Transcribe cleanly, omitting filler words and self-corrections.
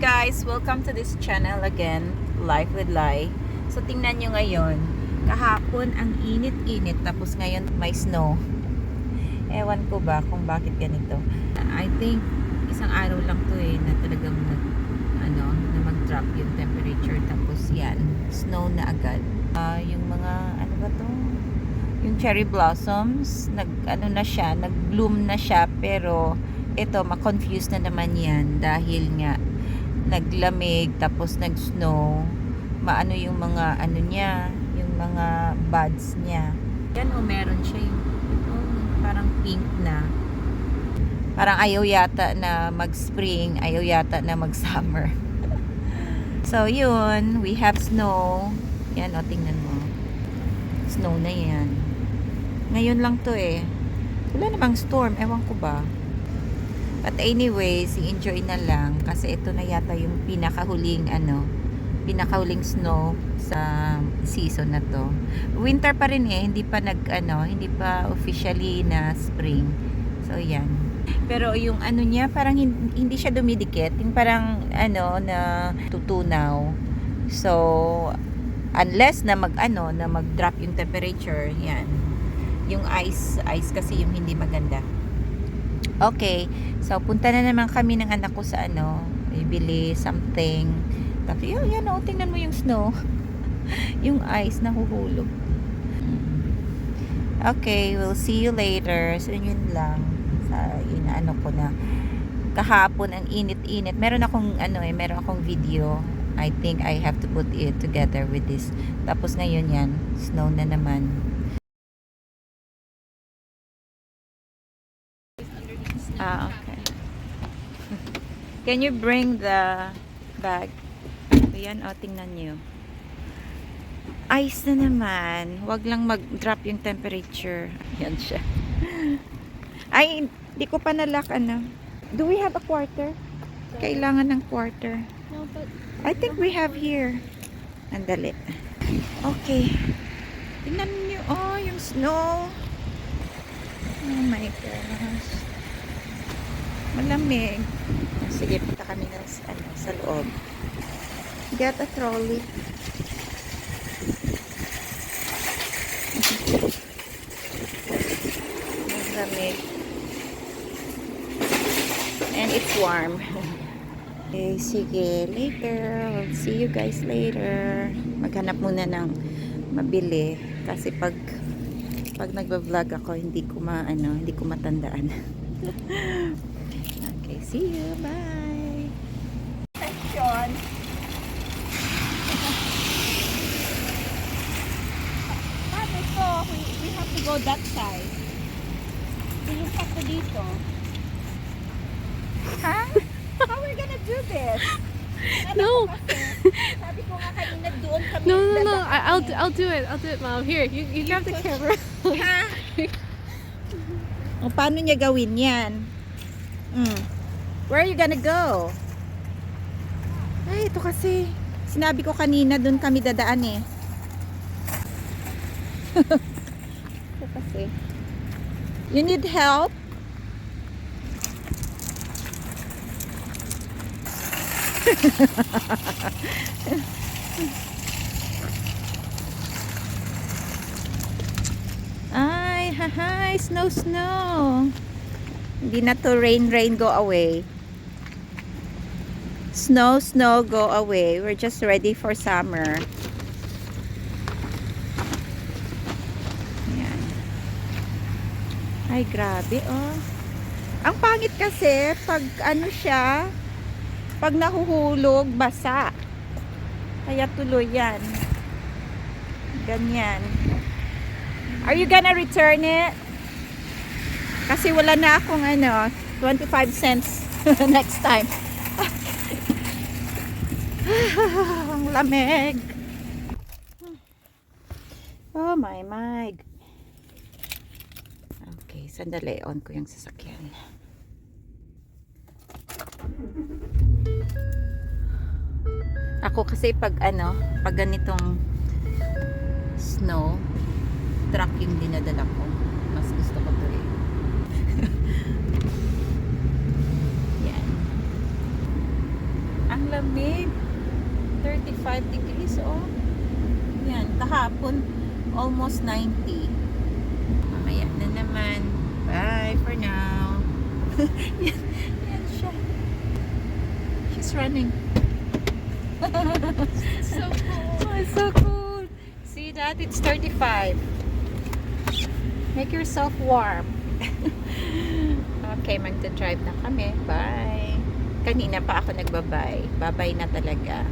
guys, welcome to this channel again, Life with Lai. So tingnan nyo ngayon, kahapon ang init-init tapos ngayon may snow. Ewan ko ba kung bakit ganito. I think isang araw lang to na talagang na mag-drop yung temperature tapos yan, snow na agad. Yung mga ano ba to? Yung cherry blossoms, nag-bloom na siya pero ito, ma-confuse na naman yan dahil nga naglamig tapos nag-snow, maano yung mga ano niya, yung mga buds niya. Yan meron siya yung parang pink na. Parang ayaw yata na mag-spring, ayaw yata na mag-summer. So yun, we have snow. Yan tingnan mo. Snow na yan. Ngayon lang to wala namang storm, ewan ko ba. But anyways, enjoy na lang kasi ito na yata yung pinakahuling snow sa season na to. Winter pa rin hindi pa hindi pa officially na spring. So yan. Pero yung niya parang hindi siya dumidikit, yung parang na tutunaw. So unless na mag-drop yung temperature, yan. Yung ice kasi yung hindi maganda. Okay, so punta na naman kami ng anak ko sa bibili something. Tapos yan tingnan mo yung snow. Yung ice na huhulog. Okay, we'll see you later. So yun lang. Sa ko na kahapon ang init-init. Meron akong video. I think I have to put it together with this. Tapos ngayon yan, snow na naman. Okay. Can you bring the bag? Ayan, tingnan nyo. Ice na naman. Huwag lang mag-drop yung temperature. Yan siya. Ay, di ko pa nalock Do we have a quarter? Kailangan ng quarter. No, but I think we have here. Andali. Okay. Tingnan nyo. Yung snow. Oh my gosh. Malamig. Sige, punta kami sa loob. Get a trolley. Malamig. And it's warm. Okay, sige. Later. We'll see you guys later. Maghanap muna ng mabili. Kasi pag nagba-vlog ako, hindi ko matandaan. Okay, see you. Bye. Section. We have to go that side. Ilusap ko dito. Ha? How are we gonna do this? No. Sabi ko nga kanina doon kami. No. I'll do it. I'll do it, Mom. Here, you grab the camera. Ha? Paano niya gawin yan? Where are you gonna go? Ay, ito kasi. Sinabi ko kanina doon kami dadaan Ito kasi. You need help? Ay, hi, snow. Hindi na to rain, go away. Snow, go away. We're just ready for summer. Yan. Ay, grabe, Ang pangit kasi, pag pag nahuhulog, basa. Kaya tuloy yan. Ganyan. Are you gonna return it? Kasi wala na akong 25 cents next time. Ang lamig. Oh my. Okay, sandali. On ko yung sasakyan. Ako kasi pag ganitong snow, truck yung dinadala ko. Mas gusto ko to Yan. Ang lamig. 35 degrees, oh. Yan, kahapon, almost 90. Mamaya na naman. Bye for now. yan siya. She's running. So cool. Oh, it's so cool. See that? It's 35. Make yourself warm. Okay, magta-drive na kami. Bye. Kanina pa ako nagbabay. Bye-bye na talaga.